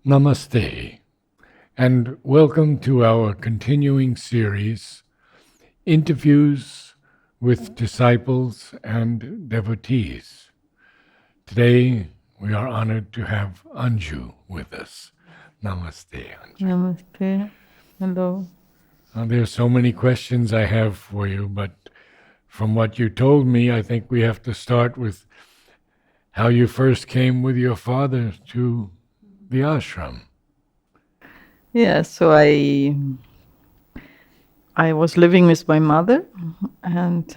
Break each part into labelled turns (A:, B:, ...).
A: Namaste, and welcome to our continuing series, Interviews with Disciples and Devotees. Today, we are honored to have Anju with us. Namaste, Anju.
B: Namaste. Hello.
A: There are so many questions I have for you, but from what you told me, I think we have to start with how you first came with your father to the ashram.
B: Yeah, so I was living with my mother, and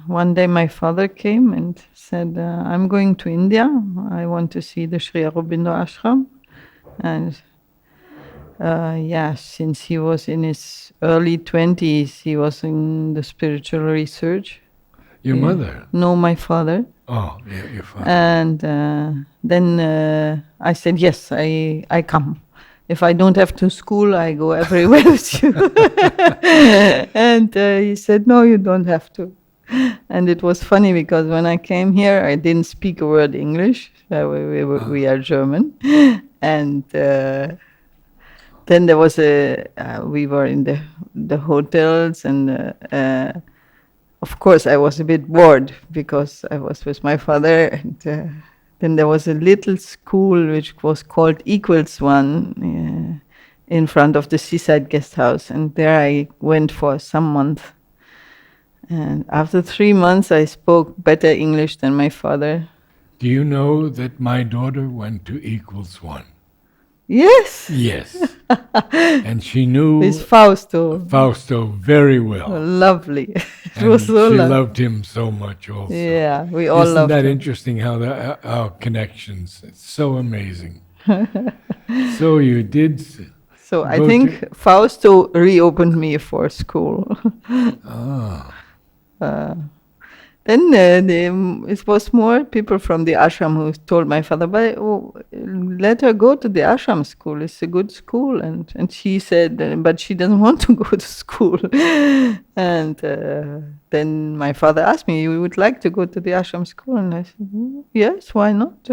B: one day my father came and said, "I'm going to India. I want to see the Sri Aurobindo ashram." And since he was in his early 20s, he was in the spiritual research.
A: Your mother?
B: No, my father.
A: Oh, yeah, your father.
B: And then I said, yes, I come. If I don't have to school, I go everywhere with you. And he said, no, you don't have to. And it was funny because when I came here, I didn't speak a word English. We are German. And then there was we were in the hotels, and of course I was a bit bored because I was with my father, and then there was a little school which was called Equals One in front of the seaside guest house, and there I went for some month. And after 3 months, I spoke better English than my father.
A: Do you know that my daughter went to Equals One?
B: Yes.
A: Yes. And she knew
B: With Fausto.
A: Fausto very well.
B: Lovely. It
A: And
B: was so
A: she
B: lovely.
A: loved him so much also.
B: Yeah, we all
A: Isn't
B: loved
A: that
B: him.
A: interesting how our connections, it's so amazing. So you did.
B: So I
A: go
B: think Fausto reopened me for school. Then it was more people from the ashram who told my father, but let her go to the ashram school. It's a good school. And she said, but she doesn't want to go to school. And then my father asked me, you would like to go to the ashram school? And I said, yes, why not?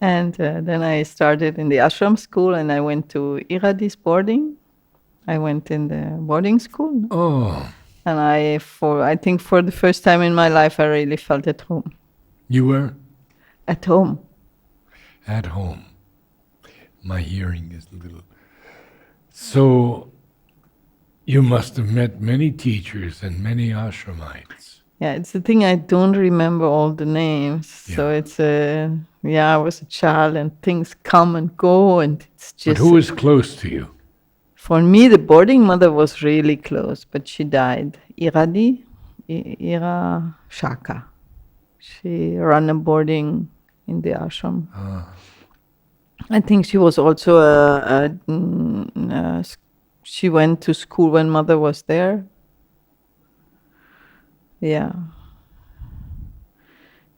B: And then I started in the ashram school, and I went to Iradi's boarding. I went in the boarding school.
A: Oh,
B: And I think for the first time in my life, I really felt at home.
A: you were
B: At home.
A: at home. My hearing is a little. So you must have met many teachers and many ashramites.
B: Yeah, it's the thing, I don't remember all the names. So it's I was a child, and things come and go, and it's just.
A: But who was close to you?
B: For me, the boarding mother was really close, but she died. Iradi, Ira Shaka. She ran a boarding in the ashram. I think she was also she went to school when mother was there. Yeah.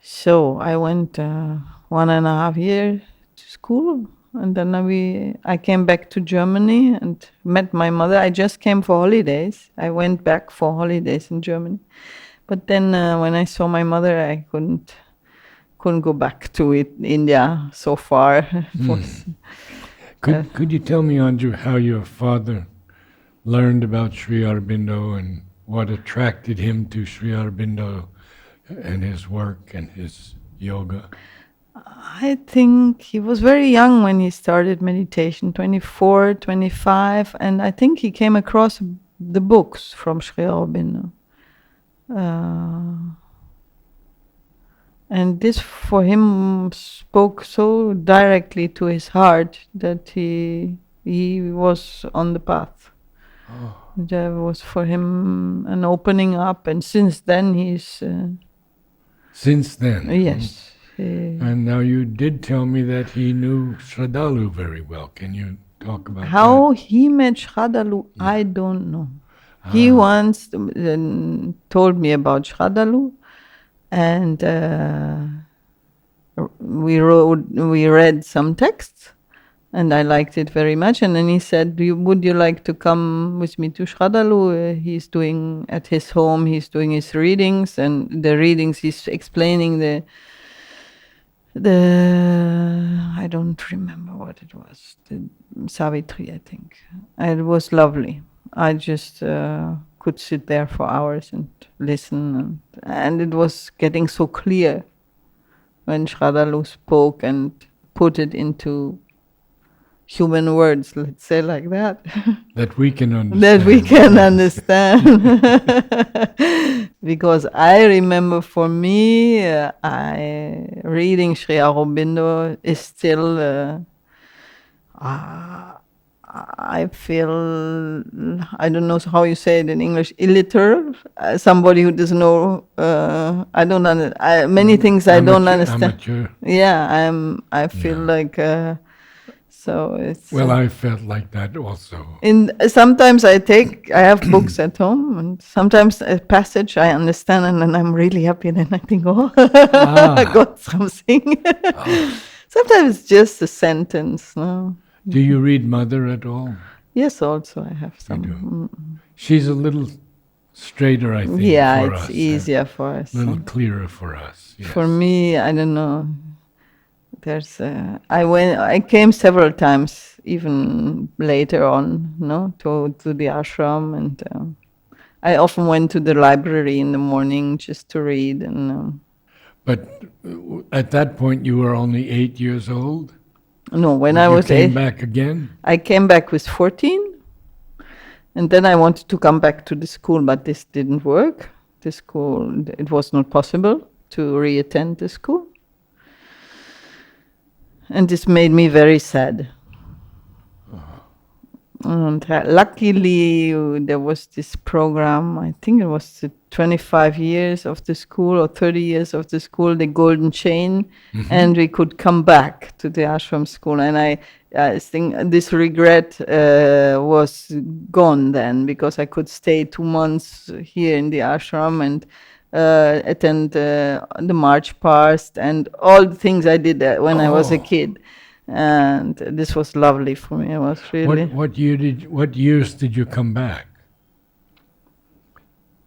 B: So I went 1.5 years to school. And then I came back to Germany and met my mother. I just came for holidays. I went back for holidays in Germany. But then when I saw my mother, I couldn't go back to India so far.
A: Could you tell me, Anju, how your father learned about Sri Aurobindo and what attracted him to Sri Aurobindo and his work and his yoga?
B: I think he was very young when he started meditation, 24, 25, and I think he came across the books from Sri Aurobindo. And this for him spoke so directly to his heart that he was on the path. There was for him an opening up, and since then he's...
A: Since then?
B: Yes.
A: And now you did tell me that he knew Shraddhalu very well. Can you talk about
B: how he met Shraddhalu? I don't know. He once told me about Shraddhalu, and we read some texts, and I liked it very much. And then he said, would you like to come with me to Shraddhalu? He's doing, at his home, he's doing his readings, and the readings he's explaining I don't remember what it was. The Savitri, I think. It was lovely. I just could sit there for hours and listen, and it was getting so clear when Shraddhalu spoke and put it into human words, let's say like that.
A: That we can understand.
B: That we can understand. Because I remember for me, reading Sri Aurobindo is still, I feel, I don't know how you say it in English, illiterate. Somebody who doesn't know, I don't understand. Many things I don't understand.
A: Amateur.
B: Yeah, I feel like, so it's.
A: Well, I felt like that also.
B: Sometimes I have books at home, and sometimes a passage I understand, and then I'm really happy. Then I think, oh, I got something. Sometimes it's just a sentence. No?
A: Do you read Mother at all?
B: Yes, also I have some.
A: You do. She's a little straighter, I think.
B: Yeah,
A: for
B: it's
A: us,
B: easier for us.
A: a little clearer for us. Yes.
B: For me, I don't know. There's I came several times, even later on, to the ashram, and I often went to the library in the morning just to read. And
A: But at that point, you were only 8 years old.
B: no, when
A: You
B: I was
A: came
B: 8,
A: back again.
B: I came back with 14, and then I wanted to come back to the school, but this didn't work. The school, it was not possible to re-attend the school. And this made me very sad. And luckily, there was this program, I think it was the 25 years of the school or 30 years of the school, the Golden Chain, and we could come back to the ashram school. And I think this regret was gone then, because I could stay 2 months here in the ashram and attend the march past and all the things I did when I was a kid. And this was lovely for me. It was really.
A: What years did you come back?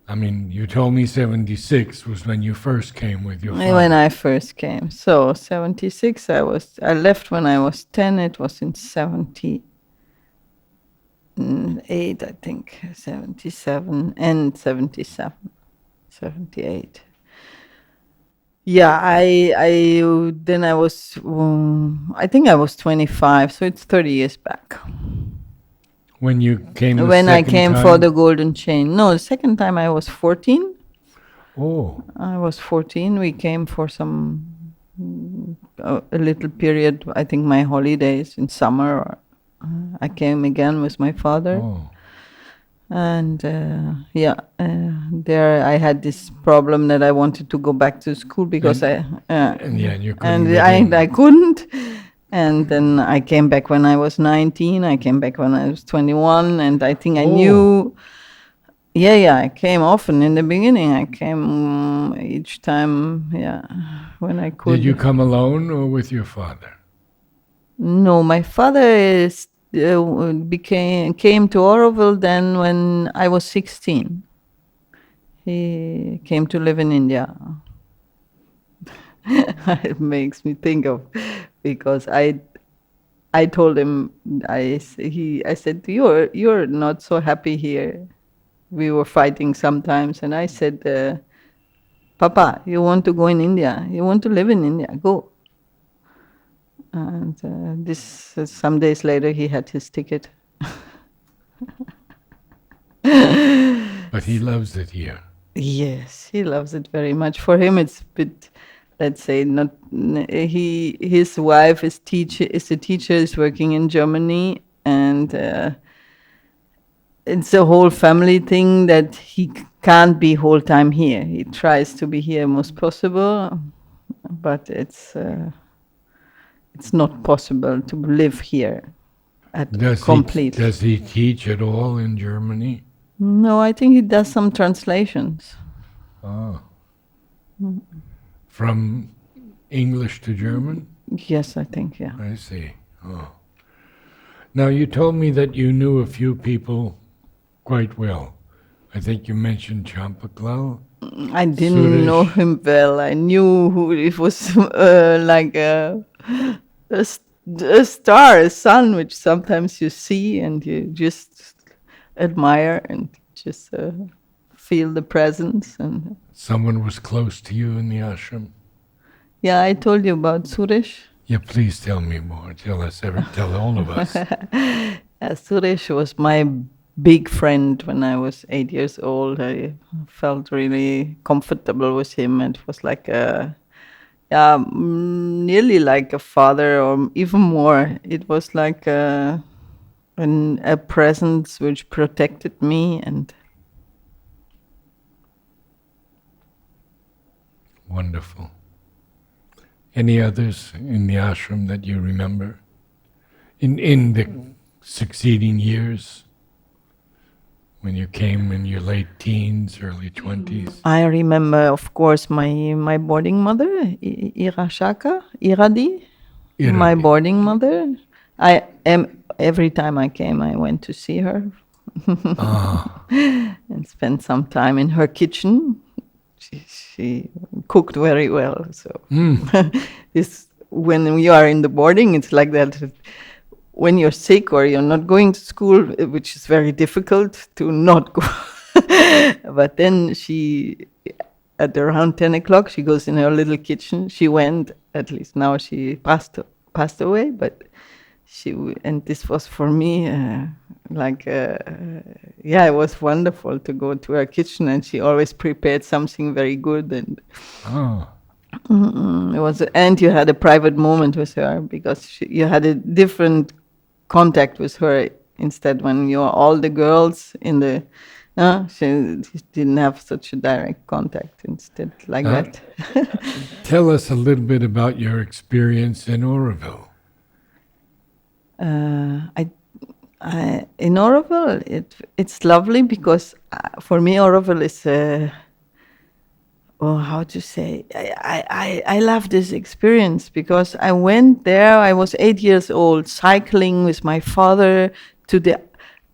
A: I mean, you told me 76 was when you first came with your father.
B: When I first came. So 76, I left when I was 10. It was in 78, I think, 77 and 77, 78. Yeah, then I was, I think I was 25, so it's 30 years back.
A: When you came the
B: When I
A: second
B: came
A: time?
B: for the Golden Chain. No, the second time I was 14.
A: Oh,
B: I was 14. We came for some, a little period, I think my holidays in summer. I came again with my father.
A: oh.
B: And there I had this problem that I wanted to go back to school because
A: And you couldn't
B: and
A: get in.
B: I couldn't. And then I came back when I was 19. I came back when I was 21, and I think I knew. Yeah, I came often in the beginning. I came each time, when I could.
A: Did you come alone or with your father?
B: No, my father came to Auroville then when I was 16. He came to live in India. It makes me think of, because I told him, I said, you're not so happy here. We were fighting sometimes, and I said, Papa, you want to go in India? You want to live in India? Go. And some days later, he had his ticket.
A: But he loves it here.
B: Yes, he loves it very much. For him, it's a bit, let's say, not. His wife is a teacher. Is working in Germany, and it's a whole family thing that he can't be whole time here. He tries to be here most possible, but it's not possible to live here complete.
A: Does he teach at all in Germany?
B: No, I think he does some translations.
A: Oh. From English to German?
B: Yes, I think, yeah.
A: I see. Oh. Now, you told me that you knew a few people quite well. I think you mentioned Champaklal.
B: I didn't know
A: Suresh?
B: him well. I knew who it was, like a star, a sun, which sometimes you see and you just admire and just feel the presence. And
A: Someone was close to you in the ashram?
B: yeah, I told you about Suresh.
A: Yeah, please tell me more. Tell all of us.
B: Suresh was my big friend when I was 8 years old. I felt really comfortable with him. It was like nearly like a father, or even more. It was like a presence which protected me. And
A: Wonderful. Any others in the ashram that you remember? In the succeeding years? When you came in your late teens, early 20s?
B: I remember, of course, my boarding mother, Iradi, my
A: Iradi.
B: boarding mother. I am every time I came, I went to see her
A: Ah,
B: and spent some time in her kitchen. She cooked very well. So this, when you are in the boarding, it's like that. When you're sick or you're not going to school, which is very difficult to not go. But then she, at around 10 o'clock, she goes in her little kitchen. She went, at least now she passed away, but and this was for me yeah, it was wonderful to go to her kitchen, and she always prepared something very good. And
A: ah,
B: it was, and you had a private moment with her, because you had a different contact with her. Instead, when you are all the girls in the, she didn't have such a direct contact. Instead, like that.
A: tell us a little bit about your experience in Oroville.
B: In Oroville, it's lovely, because for me Oroville is how to say, I love this experience, because I went there. I was 8 years old, cycling with my father to the.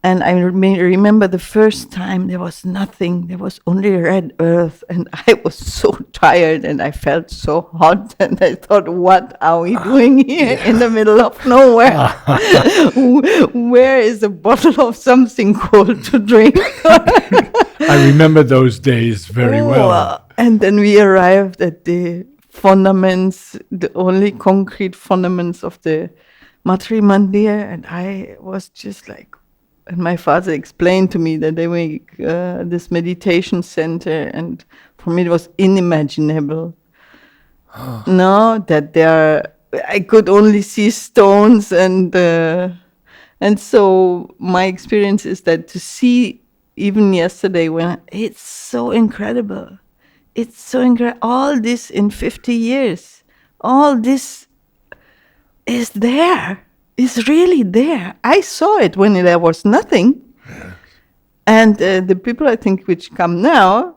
B: And I remember the first time there was nothing. There was only red earth, and I was so tired, and I felt so hot, and I thought, "What are we doing here in the middle of nowhere? Where is a bottle of something cold to drink?"
A: I remember those days very well.
B: And then we arrived at the fundaments, the only concrete fundaments of the Matri Mandir, and I was just like. And my father explained to me that they make this meditation center, and for me it was unimaginable. No, that I could only see stones, and so my experience is that to see, even yesterday, when it's so incredible, all this in 50 years, all this is there. Is really there. I saw it when there was nothing. Yes. And the people, I think, which come now,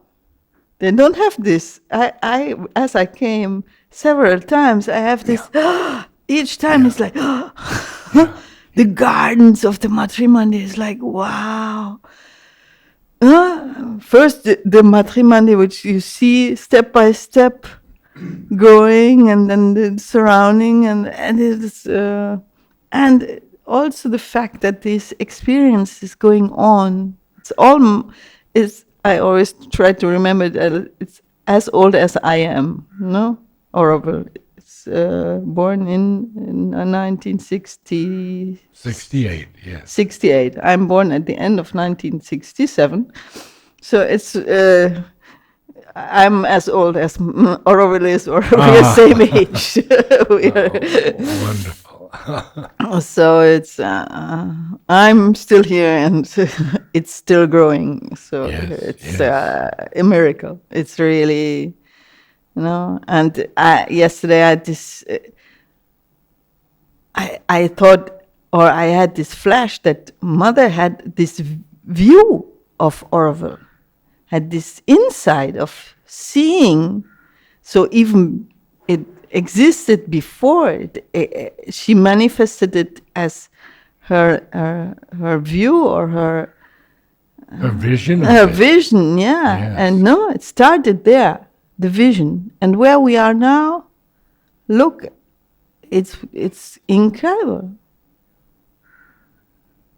B: they don't have this. As I came several times, I have this. Each time it's like, the gardens of the Matrimandi is like, wow. First, the Matrimandi, which you see step by step growing, and then the surrounding, and it's. And also the fact that this experience is going on. I always try to remember that it's as old as I am, no? Oroville. It's born in 1960.
A: 68, yes.
B: 68. I'm born at the end of 1967. So it's... I'm as old as Oroville is, or we are same age.
A: Wonderful.
B: So it's I'm still here, and it's still growing. So it's a miracle. It's really, And yesterday I had this. I thought, or I had this flash that Mother had this view of Oroville, had this insight of seeing. So even it existed before. She manifested it as her view, or her
A: A vision of
B: a
A: it.
B: vision, yeah.
A: Yes.
B: And no, it started there, the vision. And where we are now, look, it's incredible.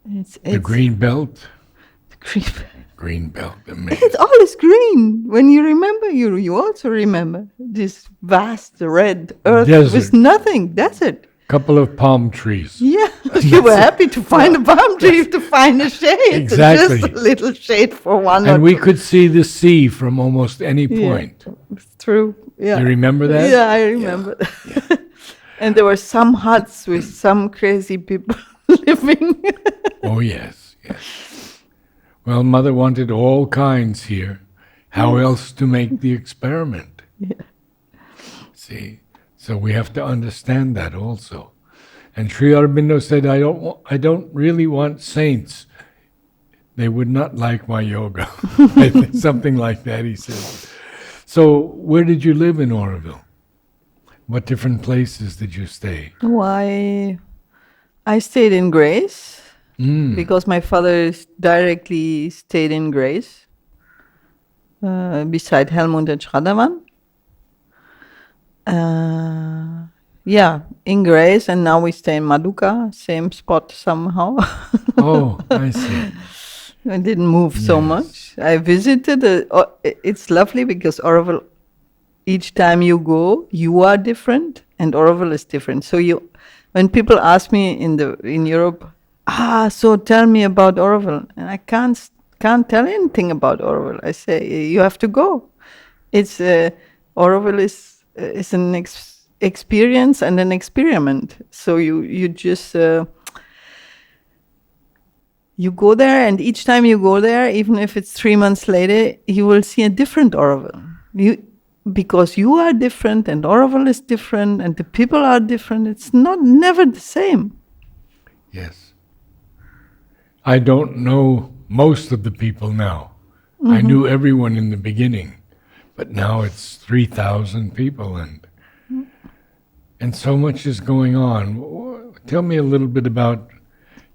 B: It's
A: The green belt.
B: green.
A: Green belt, amazing.
B: It's all is green. When you remember, you also remember this vast red earth with
A: Desert.
B: nothing, desert.
A: Couple of palm trees.
B: Yeah, you were happy to find a palm tree, to find a shade.
A: Exactly.
B: Just a little shade for one or
A: And we
B: two.
A: could see the sea from almost any point.
B: It's true. Yeah.
A: You remember that?
B: Yeah, I remember. And there were some huts with some crazy people living.
A: Oh, yes, yes. Well, Mother wanted all kinds here. How else to make the experiment?
B: Yeah.
A: See? So we have to understand that also. And Sri Aurobindo said, I don't really want saints. They would not like my yoga. I think something like that, he said. So where did you live in Oroville? What different places did you stay?
B: Why? I stayed in Grace because my father directly stayed in Grace beside Helmut and Schraderman. Yeah, in Grace, and now we stay in Maduka, same spot somehow.
A: Oh, I see.
B: I didn't move so
A: Yes.
B: much. I visited. It's lovely because Oroville, each time you go, you are different, and Oroville is different. So when people ask me in Europe, so tell me about Oroville, and I can't tell anything about Oroville. I say you have to go. It's Oroville is an experience and an experiment. So you just you go there, and each time you go there, even if it's 3 months later, you will see a different Oroville. Because you are different, and Oroville is different, and the people are different. It's never the same.
A: Yes. I don't know most of the people now. I knew everyone in the beginning, but now it's 3,000 people, and so much is going on. Tell me a little bit about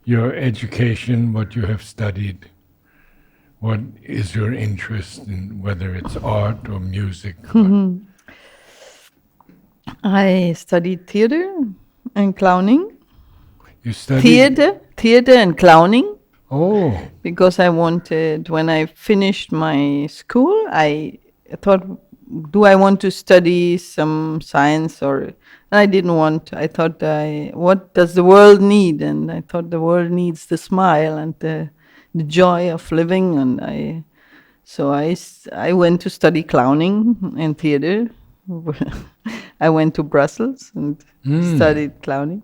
A: your education, what you have studied. What is your interest in, whether it's art or music?
B: I studied theater and clowning.
A: You studied?
B: Theater and clowning.
A: Oh,
B: Because I wanted, when I finished my school, I thought, do I want to study some science or? I didn't want. I thought, what does the world need? And I thought the world needs the smile and the joy of living. And I went to study clowning and theater. I went to Brussels and studied clowning.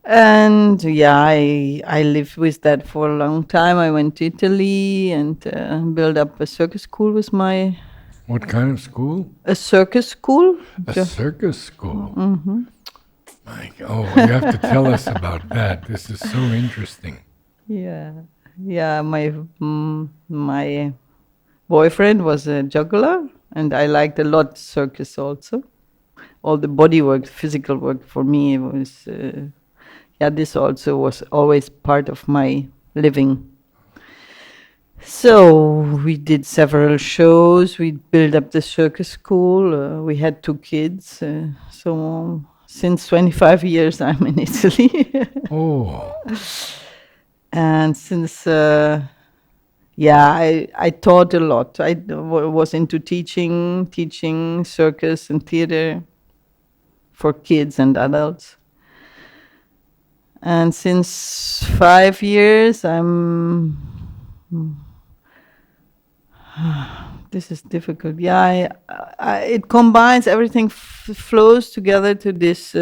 B: And yeah, I lived with that for a long time. I went to Italy and built up a circus school with
A: what kind of school?
B: a circus school.
A: A circus school. You have to tell us about that. This is so interesting.
B: Yeah. My boyfriend was a juggler, and I liked a lot circus also. All the body work, physical work for me was. This also was always part of my living. So we did several shows. We built up the circus school. We had 2 kids. So since 25 years, I'm in Italy.
A: Oh,
B: And since, I taught a lot. I was into teaching circus and theater for kids and adults. And since 5 years, this is difficult. Yeah, it combines everything, flows together to this.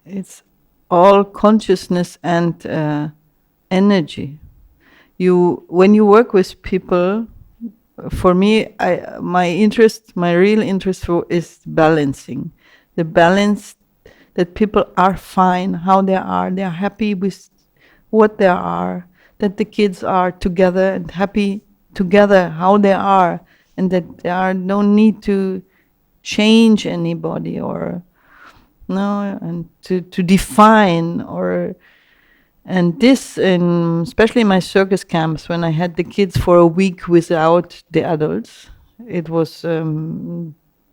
B: It's all consciousness and energy. When you work with people, for me, my real interest is balancing, the balance. That people are fine how they are happy with what they are, that the kids are together and happy together how they are, and that there are no need to change anybody or and to define or And this, especially in my circus camps, when I had the kids for a week without the adults, it was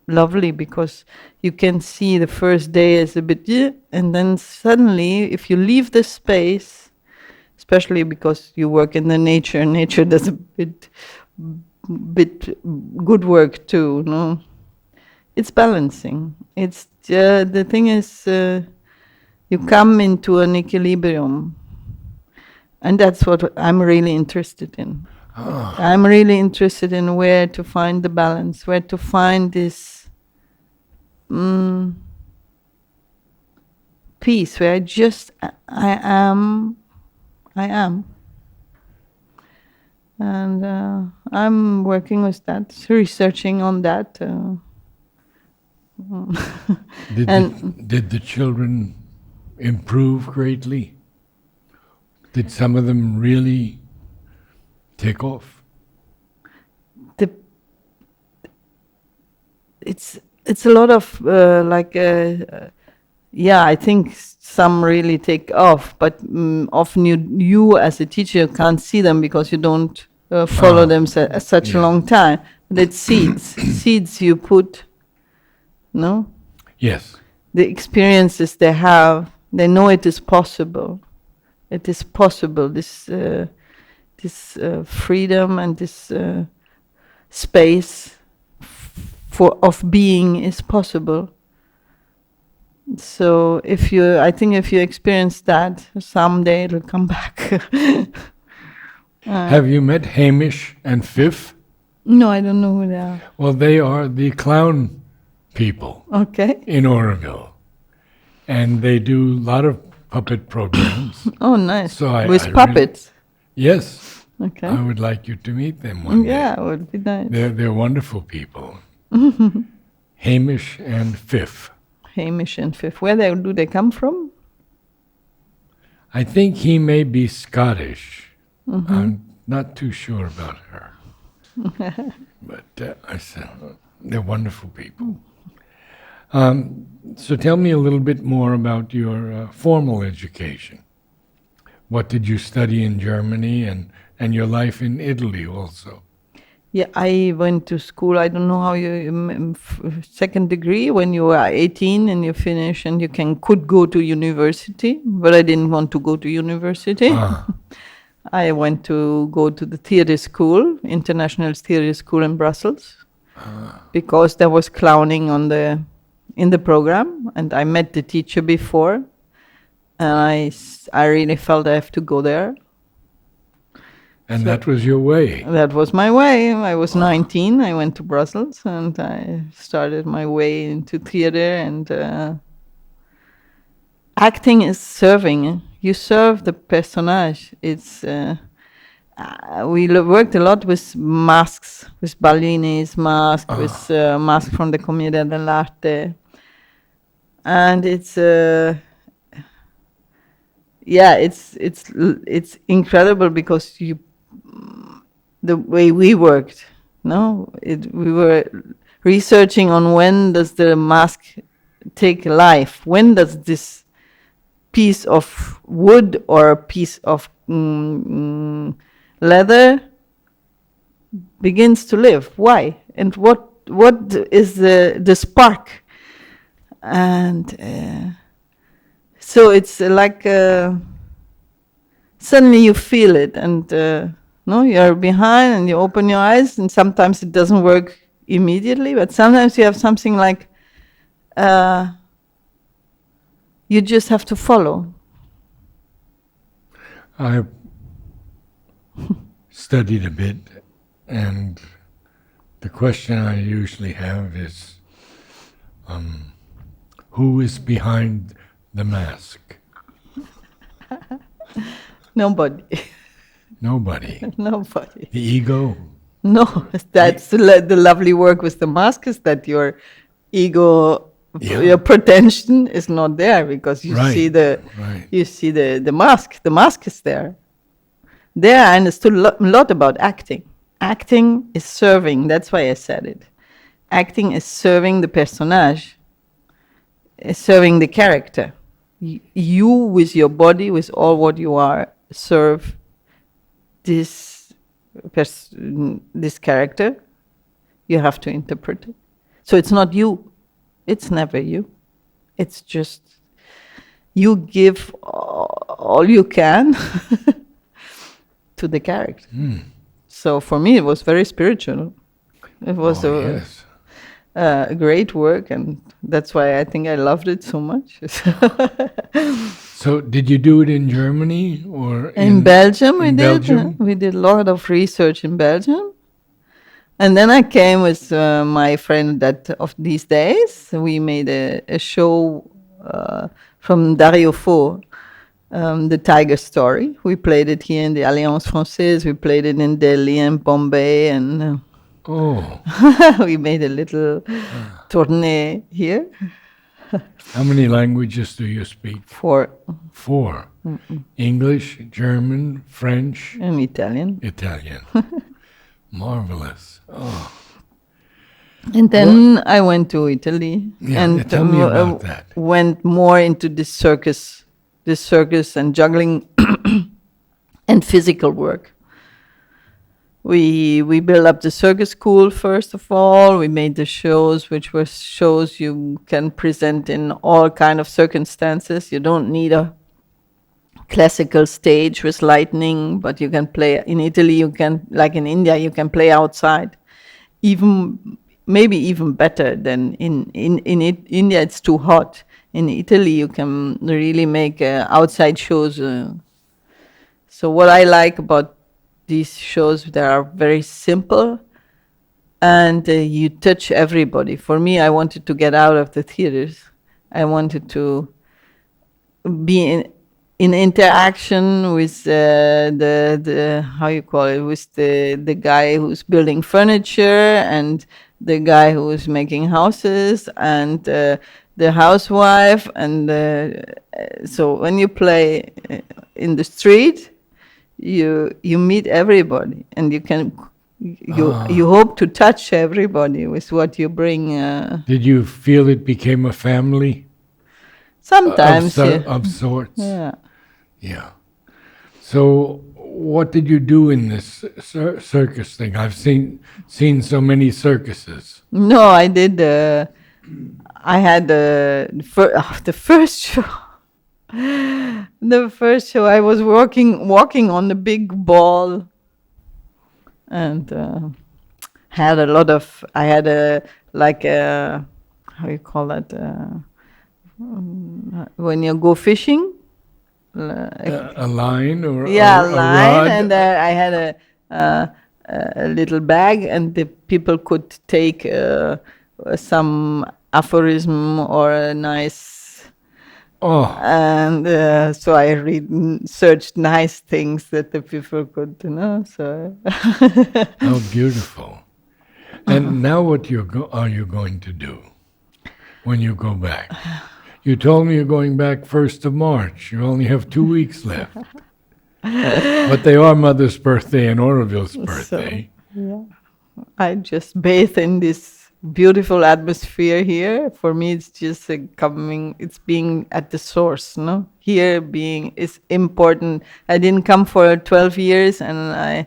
B: lovely because you can see the first day is a bit, and then suddenly, if you leave the space, especially because you work in the nature does a bit good work too, no? It's balancing. It's the thing is, you come into an equilibrium, and that's what I'm really interested in. I'm really interested in where to find the balance, where to find this peace, where I am, and I'm working with that, researching on that.
A: Did the children improve greatly? Did some of them really take off?
B: It's a lot of I think some really take off, but often you as a teacher can't see them because you don't follow them such a long time. But it's seeds you put, no?
A: Yes.
B: The experiences they have, they know it is possible. It is possible. This freedom and this space of being is possible. So I think if you experience that, someday it'll come back.
A: Have you met Hamish and Fifth?
B: No, I don't know who they are.
A: Well, they are the clown people in Oroville. And they do a lot of puppet programs.
B: Oh, nice.
A: So
B: with puppets?
A: Yes.
B: Okay.
A: I would like you to meet them one day.
B: Yeah, it would be nice.
A: They're wonderful people. Hamish and Fifth.
B: Hamish and Fifth. Where do they come from?
A: I think he may be Scottish. I'm not too sure about her. But I said, they're wonderful people. So tell me a little bit more about your formal education. What did you study in Germany and your life in Italy also?
B: Yeah, I went to school. I don't know how second degree, when you are 18 and you finish and you could go to university, but I didn't want to go to university. I went to go to the theater school, International Theater School in Brussels, because there was clowning in the program, and I met the teacher before, and I really felt I have to go there.
A: And so that was your way?
B: That was my way. I was 19, I went to Brussels, and I started my way into theater, and acting is serving. You serve the personage. It's we worked a lot with masks, with Ballini's mask, with mask from the Commedia dell'arte, and it's incredible because the way we worked, no, we were researching on when does the mask take life, when does this piece of wood or a piece of leather begins to live. Why? And what is the spark? And so it's like suddenly you feel it, and no, you're behind and you open your eyes, and sometimes it doesn't work immediately, but sometimes you have something like you just have to follow.
A: I studied a bit, and the question I usually have is, who is behind the mask?
B: Nobody.
A: Nobody.
B: Nobody.
A: The ego?
B: No, that's the lovely work with the mask, is that your ego, your pretension is not there, because you see the mask. The mask is there. There I understood a lot about acting. Acting is serving. That's why I said it. Acting is serving the personage, is serving the character. you with your body, with all what you are, serve this this character. You have to interpret it. So it's not you. It's never you. It's just you give all you can to the character. So for me, it was very spiritual. It was
A: Yes.
B: a great work, and that's why I think I loved it so much.
A: So did you do it in Germany or
B: In Belgium, we
A: in
B: did.
A: Belgium?
B: We did a lot of research in Belgium. And then I came with my friend that of these days. We made a show from Dario Fo, the Tiger Story. We played it here in the Alliance Française. We played it in Delhi and Bombay, and
A: Oh,
B: we made a little tournée here
A: how many languages do you speak?
B: for
A: 4. English, German, French,
B: in Italian.
A: Italian. Marvelous. Oh,
B: And then I went to Italy
A: yeah.
B: and
A: Tell me about that.
B: went more into this circus and juggling and physical work. We built up the circus school first of all. We made the shows, which were shows you can present in all kind of circumstances. You don't need a classical stage with lightning, but you can play in Italy. You can, like in India, you can play outside, even maybe even better than in India. It's too hot. In Italy, you can really make outside shows. So what I like about these shows, they are very simple, and you touch everybody. For me, I wanted to get out of the theaters. I wanted to be in interaction with the how you call it, with the guy who's building furniture and the guy who's making houses and the housewife, and so when you play in the street, you meet everybody, and you hope to touch everybody with what you bring.
A: Did you feel it became a family
B: Sometimes,
A: of sorts?
B: yeah.
A: Yeah. So what did you do in this circus thing? I've seen so many circuses.
B: No, I did. I had the first show. The first show, I was walking on the big ball, and had a lot of. I had a like a how you call that when you go fishing.
A: A line or
B: Yeah,
A: a
B: line,
A: rod?
B: and I had a little bag, and the people could take some aphorism or a nice.
A: Oh,
B: And so I searched nice things that the people could know. So
A: how beautiful. And now what are you going to do when you go back? You told me you're going back 1st of March. You only have 2 weeks left. But they are Mother's birthday and Oroville's birthday.
B: I just bathe in this beautiful atmosphere here. For me, it's just it's being at the source, no? Here being is important. I didn't come for 12 years, and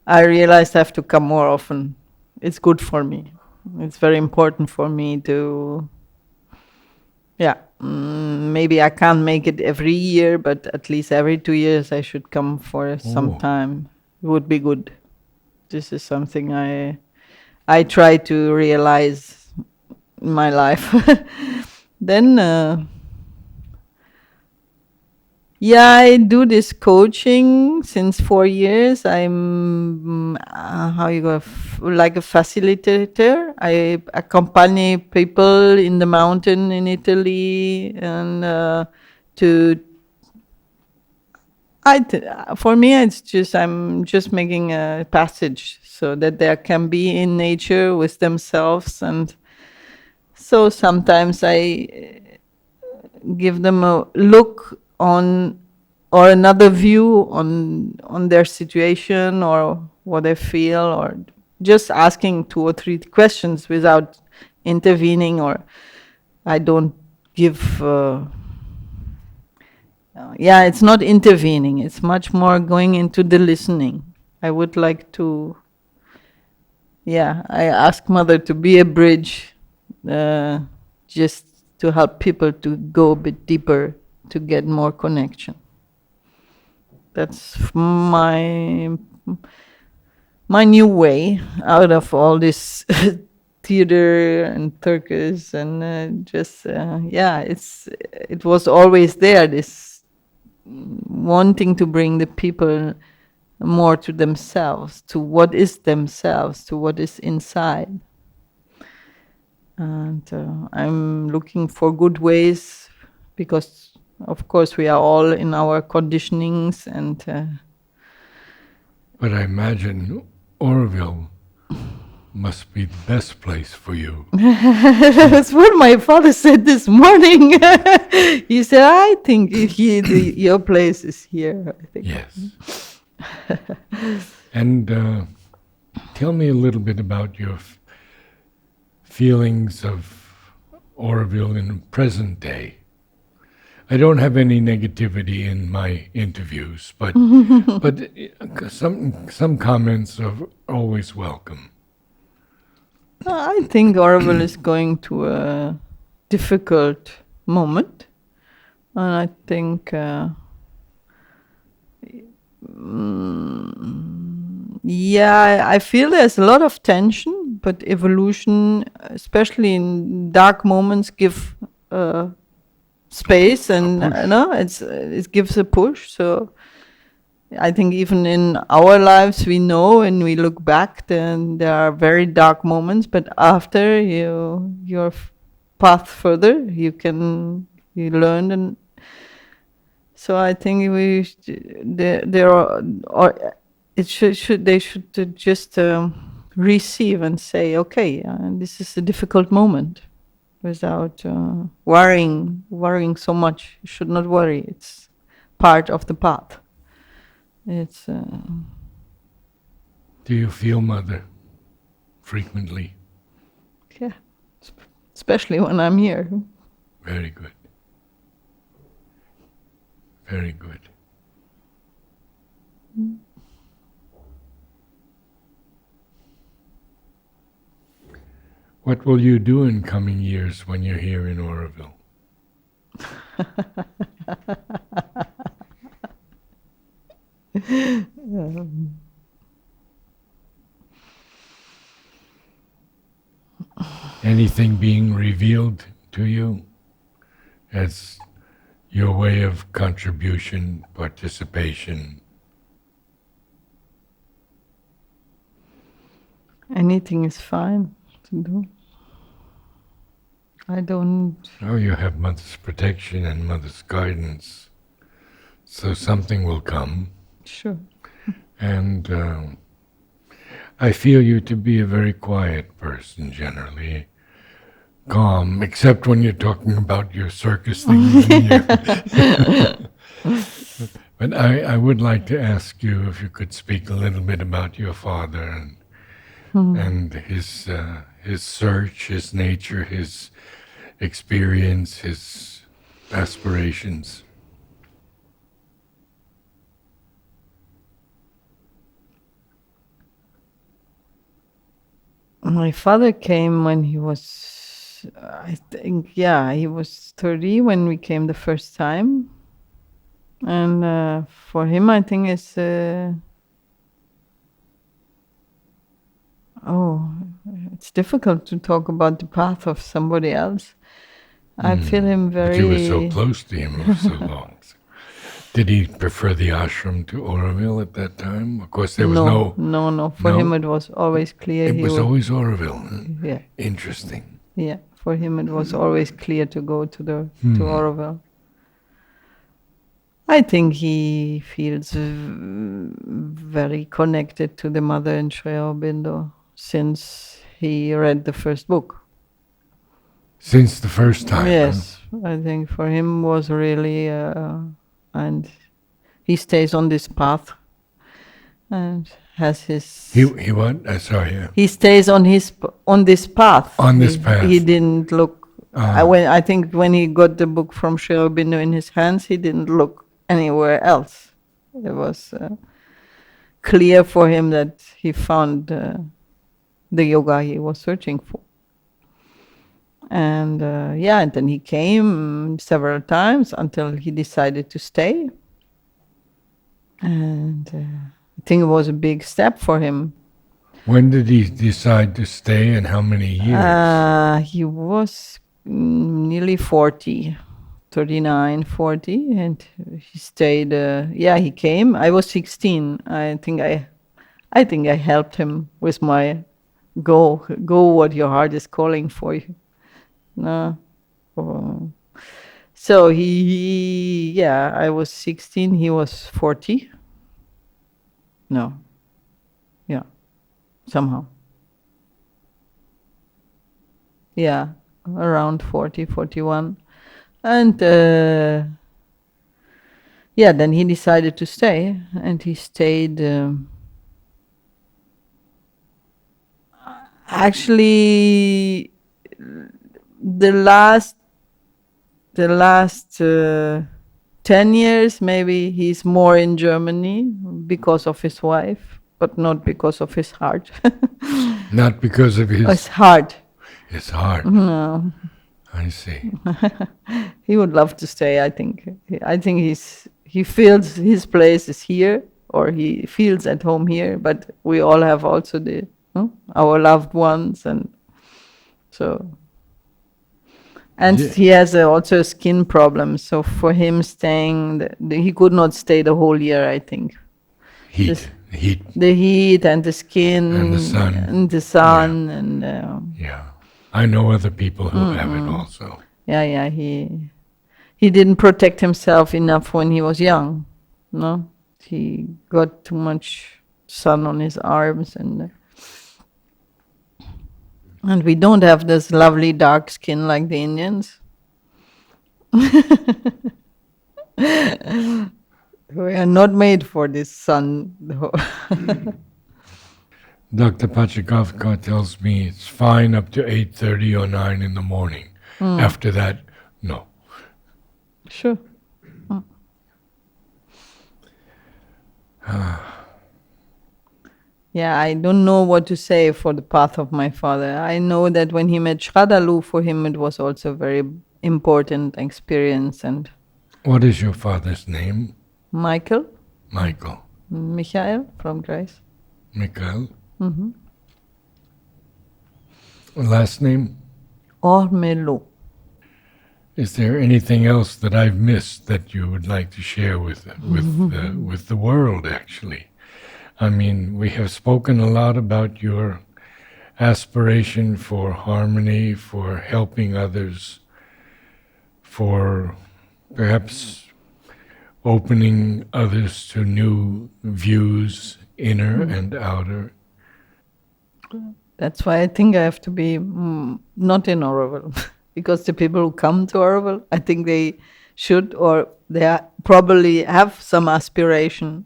B: I realized I have to come more often. It's good for me. It's very important for me to, maybe I can't make it every year, but at least every 2 years I should come for some time. It would be good. This is something I try to realize in my life. Then, I do this coaching since 4 years. I'm like a facilitator. I accompany people in the mountain in Italy, and for me, it's just I'm just making a passage so that they can be in nature with themselves, and so sometimes I give them a look on or another view on their situation or what they feel, or just asking 2 or 3 questions without intervening, or I don't give yeah, it's not intervening. It's much more going into the listening. I would like to, yeah, I ask Mother to be a bridge, uh, just to help people to go a bit deeper, to get more connection. That's my new way out of all this theater and circus and just yeah, it was always there, this wanting to bring the people more to themselves, to what is themselves, to what is inside. And I'm looking for good ways, because of course we are all in our conditionings and
A: But I imagine Oroville must be the best place for you.
B: that's what my father said this morning. He said, I think your place is here. I think.
A: Yes. And tell me a little bit about your feelings of Oroville in the present day. I don't have any negativity in my interviews, but some comments are always welcome.
B: I think Orwell is going to a difficult moment, and I think yeah, I feel there's a lot of tension, but evolution, especially in dark moments, give space, and it gives a push. So I think even in our lives, we know and we look back, then there are very dark moments. But after your path further, you learn, and so I think there are, or it they should just receive and say, okay, this is a difficult moment, without worrying so much. You should not worry. It's part of the path. It's.
A: Do you feel Mother frequently?
B: Yeah, especially when I'm here.
A: Very good. Very good. What will you do in coming years when you're here in Oroville? Anything being revealed to you as your way of contribution, participation?
B: Anything is fine to do. I don't.
A: Oh, you have Mother's protection and Mother's guidance, so something will come.
B: Sure.
A: And I feel you to be a very quiet person, generally calm, except when you're talking about your circus things. But I would like to ask you if you could speak a little bit about your father and his search, his nature, his experience, his aspirations.
B: My father came when he was, I think, yeah, he was 30 when we came the first time. And for him, I think it's, it's difficult to talk about the path of somebody else. I feel him very...
A: But you were so close to him for so long. Did he prefer the ashram to Oroville at that time? Of course, there was no...
B: No. For him, it was always clear.
A: It was always Oroville. Huh?
B: Yeah.
A: Interesting.
B: Yeah, for him, it was always clear to go to Oroville. I think he feels very connected to the mother in Sri Aurobindo since he read the first book.
A: Since the first time?
B: Yes,
A: huh?
B: I think for him was really... and he stays on this path and has his...
A: He what? Sorry. Yeah.
B: He stays on this path.
A: On this path.
B: He didn't look... I think when he got the book from Sri Aurobindo in his hands, he didn't look anywhere else. It was clear for him that he found the yoga he was searching for. And and then he came several times until he decided to stay. And I think it was a big step for him.
A: When did he decide to stay, and how many years?
B: He was nearly 40, 39, 40, and he stayed. He came. I was 16. I think I helped him with my go what your heart is calling for you. No. So I was 16, he was 40. No. Yeah. Somehow. Yeah. Around 40, 41. And then he decided to stay, and he stayed. Actually, the last 10 years, maybe he's more in Germany because of his wife, but not because of his heart.
A: Not because of
B: His heart.
A: His heart.
B: No.
A: I see.
B: He would love to stay, I think. I think he feels his place is here, or he feels at home here, but we all have also our loved ones, and so. And he has also a skin problem, so for him staying, he could not stay the whole year, I think.
A: Heat.
B: The heat and the skin.
A: And the sun.
B: And the sun,
A: yeah.
B: and...
A: yeah. I know other people who have it also.
B: Yeah, he didn't protect himself enough when he was young, no? He got too much sun on his arms, and we don't have this lovely dark skin like the Indians. We are not made for this sun.
A: Dr. Pachakovka tells me it's fine up to 8:30 or 9 in the morning. After that, no.
B: Sure. Yeah, I don't know what to say for the path of my father. I know that when he met Shradalu, for him it was also a very important experience. And
A: what is your father's name?
B: Michael.
A: Michael
B: from Greece.
A: Michael. Mm-hmm. Last name?
B: Ormelo.
A: Is there anything else that I've missed that you would like to share with the world, actually? I mean, we have spoken a lot about your aspiration for harmony, for helping others, for perhaps opening others to new views, inner and outer.
B: That's why I think I have to be not in Oroville. Because the people who come to Oroville, I think they should, or they probably have some aspiration.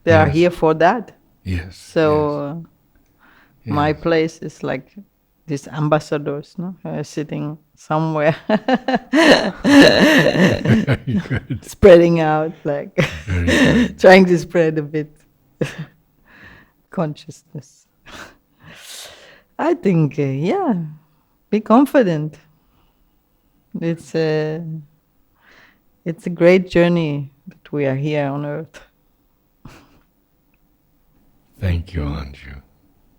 B: They are here for that.
A: Yes.
B: So my place is like these ambassadors, no, sitting somewhere, spreading out, like trying to spread a bit consciousness. I think, be confident. It's a great journey that we are here on Earth.
A: Thank you, Anju.